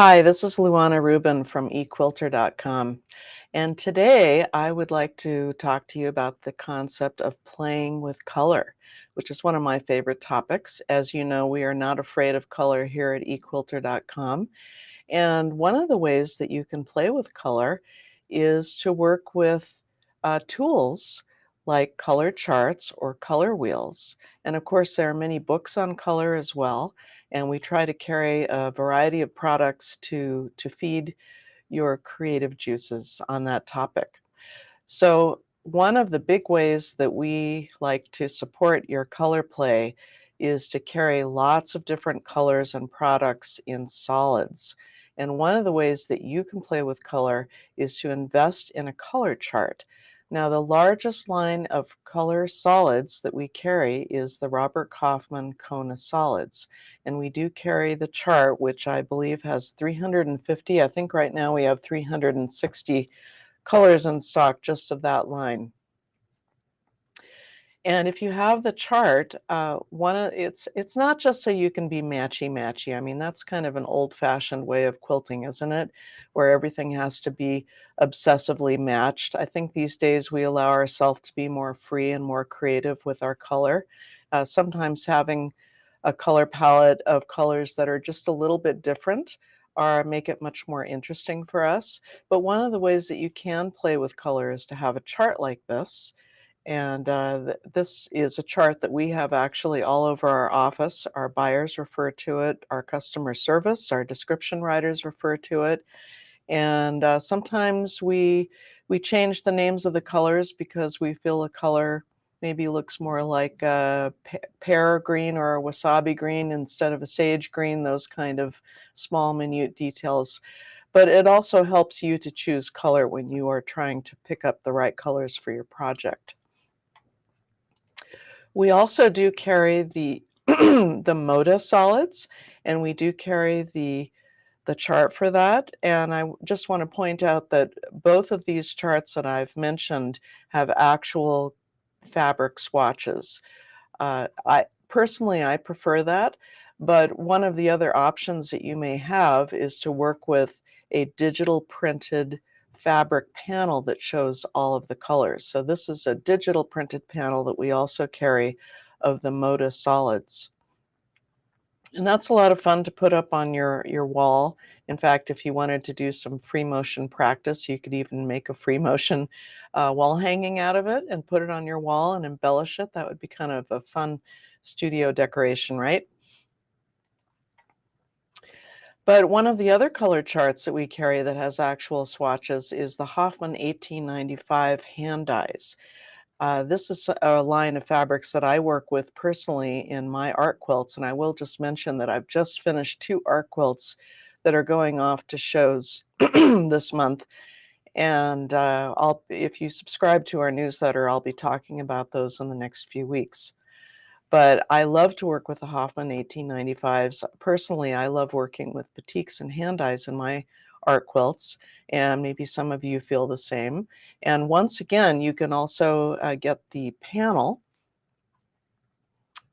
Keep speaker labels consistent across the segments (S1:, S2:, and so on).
S1: Hi, this is Luana Rubin from Equilter.com. And today I would like to talk to you about the concept of playing with color, which is one of my favorite topics. As you know, we are not afraid of color here at Equilter.com. And one of the ways that you can play with color is to work with tools like color charts or color wheels. And of course, there are many books on color as well. And we try to carry a variety of products to feed your creative juices on that topic. So, one of the big ways that we like to support your color play is to carry lots of different colors and products in solids. And one of the ways that you can play with color is to invest in a color chart. Now, the largest line of color solids that we carry is the Robert Kaufman Kona solids. And we do carry the chart, which I believe has 350. I think right now we have 360 colors in stock just of that line. And if you have the chart, it's not just so you can be matchy matchy. I mean, that's kind of an old-fashioned way of quilting, isn't it? Where everything has to be obsessively matched. I think these days we allow ourselves to be more free and more creative with our color. Sometimes having a color palette of colors that are just a little bit different or make it much more interesting for us. But one of the ways that you can play with color is to have a chart like this. And this is a chart that we have actually all over our office. Our buyers refer to it, our customer service, our description writers refer to it. And sometimes we change the names of the colors because we feel a color maybe looks more like a pear green or a wasabi green instead of a sage green, those kind of small, minute details. But it also helps you to choose color when you are trying to pick up the right colors for your project. We also do carry the the Moda solids, and we do carry the chart for that. And I just want to point out that both of these charts that I've mentioned have actual fabric swatches. I personally I prefer that, but one of the other options that you may have is to work with a digital printed fabric panel that shows all of the colors. So this is a digital printed panel that we also carry of the Moda solids. And that's a lot of fun to put up on your wall. In fact, if you wanted to do some free motion practice, you could even make a free motion wall hanging out of it and put it on your wall and embellish it. That would be kind of a fun studio decoration, right? But one of the other color charts that we carry that has actual swatches is the Hoffman 1895 hand dyes. This is a line of fabrics that I work with personally in my art quilts, and I will just mention that I've just finished 2 art quilts that are going off to shows this month, and if you subscribe to our newsletter, I'll be talking about those in the next few weeks. But I love to work with the Hoffman 1895s. Personally, I love working with batiks and hand dyes in my art quilts, and maybe some of you feel the same. And once again, you can also get the panel,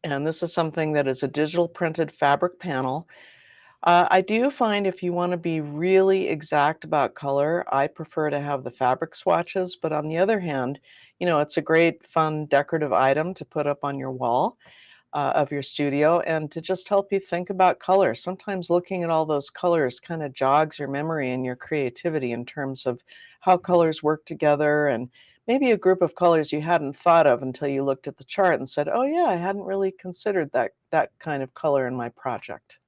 S1: and this is something that is a digital printed fabric panel. I do find if you want to be really exact about color, I prefer to have the fabric swatches, but on the other hand, you know, it's a great fun decorative item to put up on your wall of your studio and to just help you think about color. Sometimes looking at all those colors kind of jogs your memory and your creativity in terms of how colors work together and maybe a group of colors you hadn't thought of until you looked at the chart and said, oh yeah, I hadn't really considered that kind of color in my project.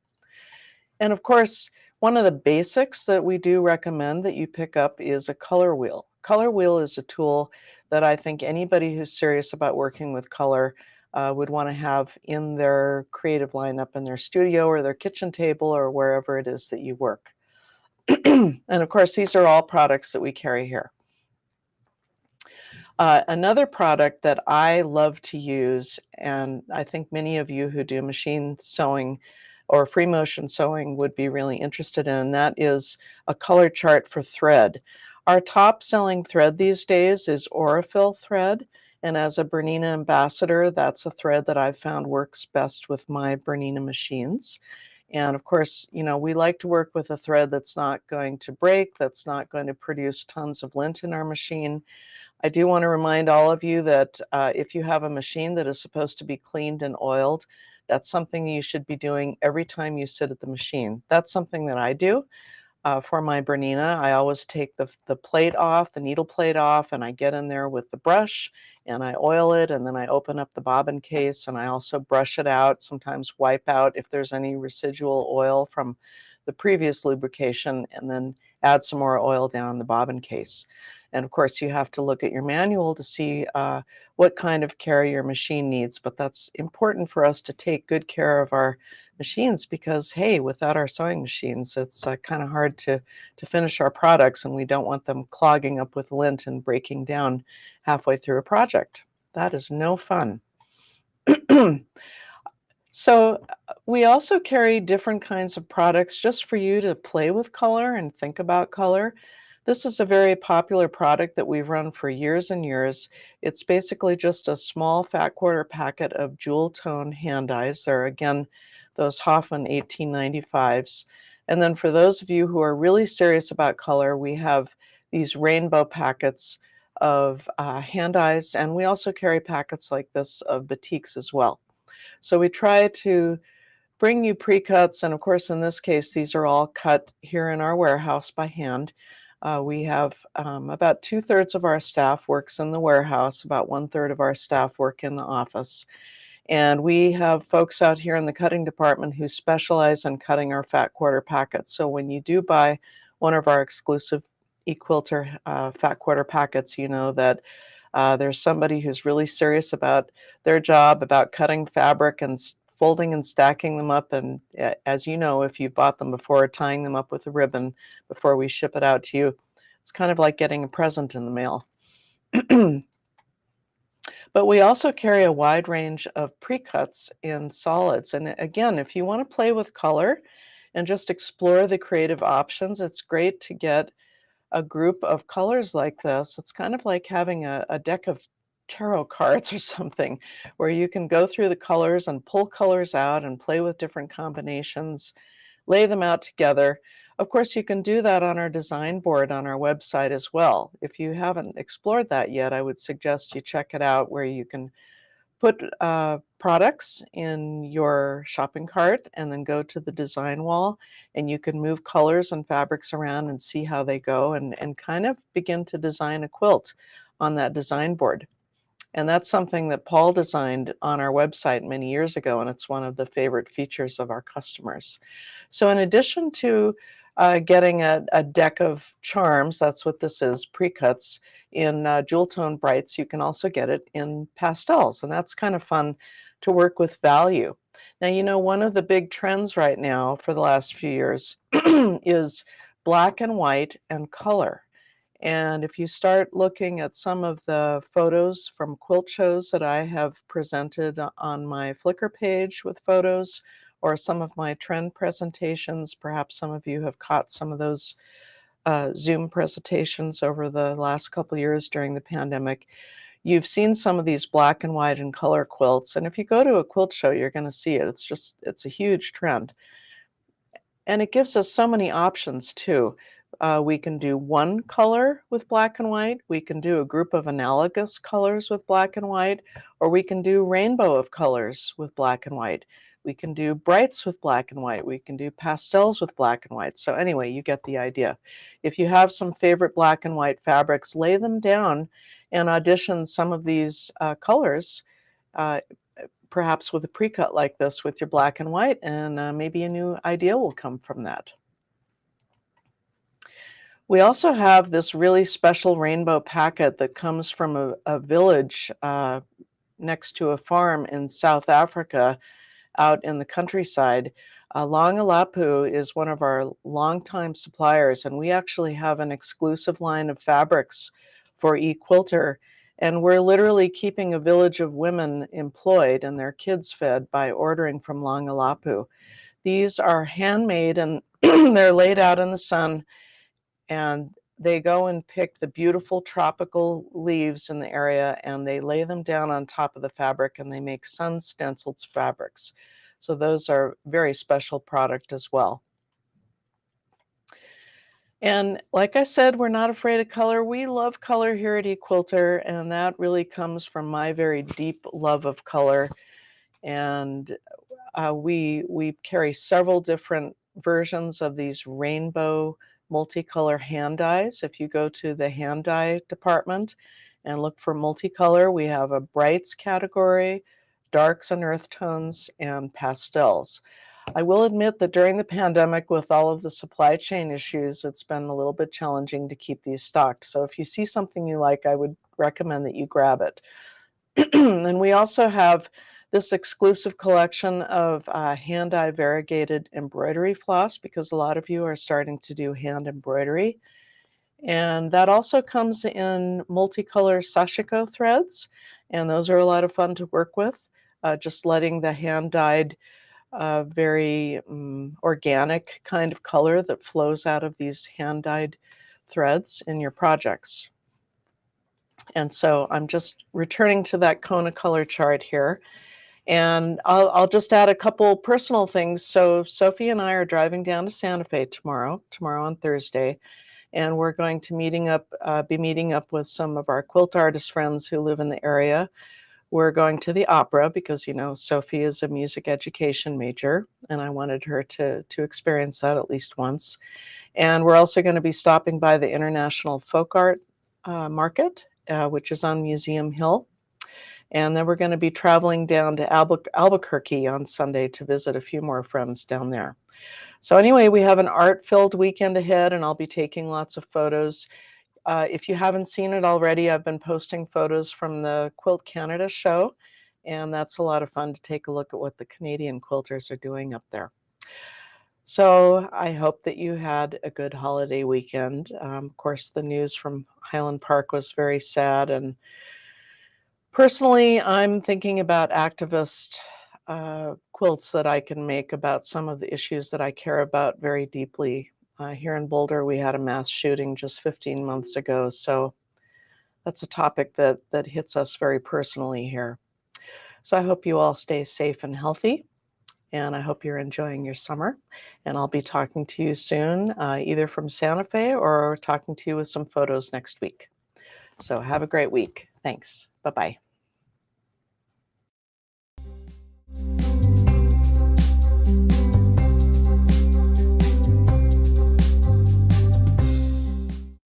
S1: And of course, one of the basics that we do recommend that you pick up is a color wheel. Color wheel is a tool that I think anybody who's serious about working with color would want to have in their creative lineup in their studio or their kitchen table or wherever it is that you work. And of course, these are all products that we carry here. Another product that I love to use, and I think many of you who do machine sewing or free motion sewing would be really interested in, that is a color chart for thread. Our top selling thread these days is Aurifil thread, and as a Bernina ambassador, that's a thread that I've found works best with my Bernina machines. And of course, we like to work with a thread that's not going to break, that's not going to produce tons of lint in our machine. I do want to remind all of you that if you have a machine that is supposed to be cleaned and oiled, that's something you should be doing every time you sit at the machine. That's something that I do. For my Bernina, I always take the plate off, the needle plate off, and I get in there with the brush and I oil it, and then I open up the bobbin case and I also brush it out, sometimes wipe out if there's any residual oil from the previous lubrication, and then add some more oil down the bobbin case. And of course, you have to look at your manual to see what kind of care your machine needs, but that's important for us to take good care of our machines because, hey, without our sewing machines, it's kind of hard to finish our products, and we don't want them clogging up with lint and breaking down halfway through a project. That is no fun. So we also carry different kinds of products just for you to play with color and think about color. This is a very popular product that we've run for years and years. It's basically just a small fat quarter packet of jewel tone hand dyes. They're again those Hoffman 1895s. And then for those of you who are really serious about color, we have these rainbow packets of hand dyes, and we also carry packets like this of batiks as well. So we try to bring you pre-cuts, and of course, in this case, these are all cut here in our warehouse by hand. We have about 2/3 of our staff works in the warehouse, about 1/3 of our staff work in the office. And we have folks out here in the cutting department who specialize in cutting our fat quarter packets. So when you do buy one of our exclusive Equilter fat quarter packets, you know that there's somebody who's really serious about their job, about cutting fabric and folding and stacking them up. And as you know, if you bought them before, tying them up with a ribbon before we ship it out to you, it's kind of like getting a present in the mail. But we also carry a wide range of pre-cuts in solids. And again, if you want to play with color and just explore the creative options, it's great to get a group of colors like this. It's kind of like having a deck of tarot cards or something, where you can go through the colors and pull colors out and play with different combinations, lay them out together. Of course, you can do that on our design board on our website as well. If you haven't explored that yet, I would suggest you check it out, where you can put products in your shopping cart and then go to the design wall, and you can move colors and fabrics around and see how they go, and kind of begin to design a quilt on that design board. And that's something that Paul designed on our website many years ago, and it's one of the favorite features of our customers. So in addition to getting a deck of charms, that's what this is, pre-cuts in jewel tone brights, you can also get it in pastels, and that's kind of fun to work with value. Now, one of the big trends right now for the last few years is black and white and color. And if you start looking at some of the photos from quilt shows that I have presented on my Flickr page with photos, or some of my trend presentations, perhaps some of you have caught some of those Zoom presentations over the last couple of years during the pandemic. You've seen some of these black and white and color quilts. And if you go to a quilt show, you're going to see it. It's a huge trend. And it gives us so many options too. We can do one color with black and white. We can do a group of analogous colors with black and white, or we can do rainbow of colors with black and white. We can do brights with black and white. We can do pastels with black and white. So anyway, you get the idea. If you have some favorite black and white fabrics, lay them down and audition some of these colors, uh, perhaps with a pre-cut like this with your black and white, and maybe a new idea will come from that. We also have this really special rainbow packet that comes from a village next to a farm in South Africa, out in the countryside. Longalapu is one of our longtime suppliers, and we actually have an exclusive line of fabrics for eQuilter. And we're literally keeping a village of women employed and their kids fed by ordering from Longalapu. These are handmade, and they're laid out in the sun, and they go and pick the beautiful tropical leaves in the area, and they lay them down on top of the fabric, and they make sun stenciled fabrics. So those are very special product as well. And like I said, we're not afraid of color. We love color here at Equilter, and that really comes from my very deep love of color. And we carry several different versions of these rainbow multicolor hand dyes. If you go to the hand dye department and look for multicolor, we have a brights category, darks and earth tones, and pastels. I will admit that during the pandemic, with all of the supply chain issues, it's been a little bit challenging to keep these stocked. So if you see something you like, I would recommend that you grab it. And we also have this exclusive collection of hand dye variegated embroidery floss, because a lot of you are starting to do hand embroidery. And that also comes in multicolor sashiko threads, and those are a lot of fun to work with. Just letting the hand dyed very organic kind of color that flows out of these hand dyed threads in your projects. And so I'm just returning to that Kona color chart here. And I'll just add a couple personal things. So Sophie and I are driving down to Santa Fe tomorrow on Thursday, and we're going to be meeting up with some of our quilt artist friends who live in the area. We're going to the opera because, you know, Sophie is a music education major, and I wanted her to experience that at least once. And we're also going to be stopping by the International Folk Art Market, which is on Museum Hill. And then we're going to be traveling down to Albuquerque on Sunday to visit a few more friends down there. So anyway, we have an art-filled weekend ahead, and I'll be taking lots of photos. If you haven't seen it already, I've been posting photos from the Quilt Canada show, and that's a lot of fun to take a look at what the Canadian quilters are doing up there. So I hope that you had a good holiday weekend. Of course, the news from Highland Park was very sad, and personally, I'm thinking about activist quilts that I can make about some of the issues that I care about very deeply. Here in Boulder, we had a mass shooting just 15 months ago, so that's a topic that hits us very personally here. So I hope you all stay safe and healthy, and I hope you're enjoying your summer. And I'll be talking to you soon, either from Santa Fe or talking to you with some photos next week. So have a great week. Thanks. Bye-bye.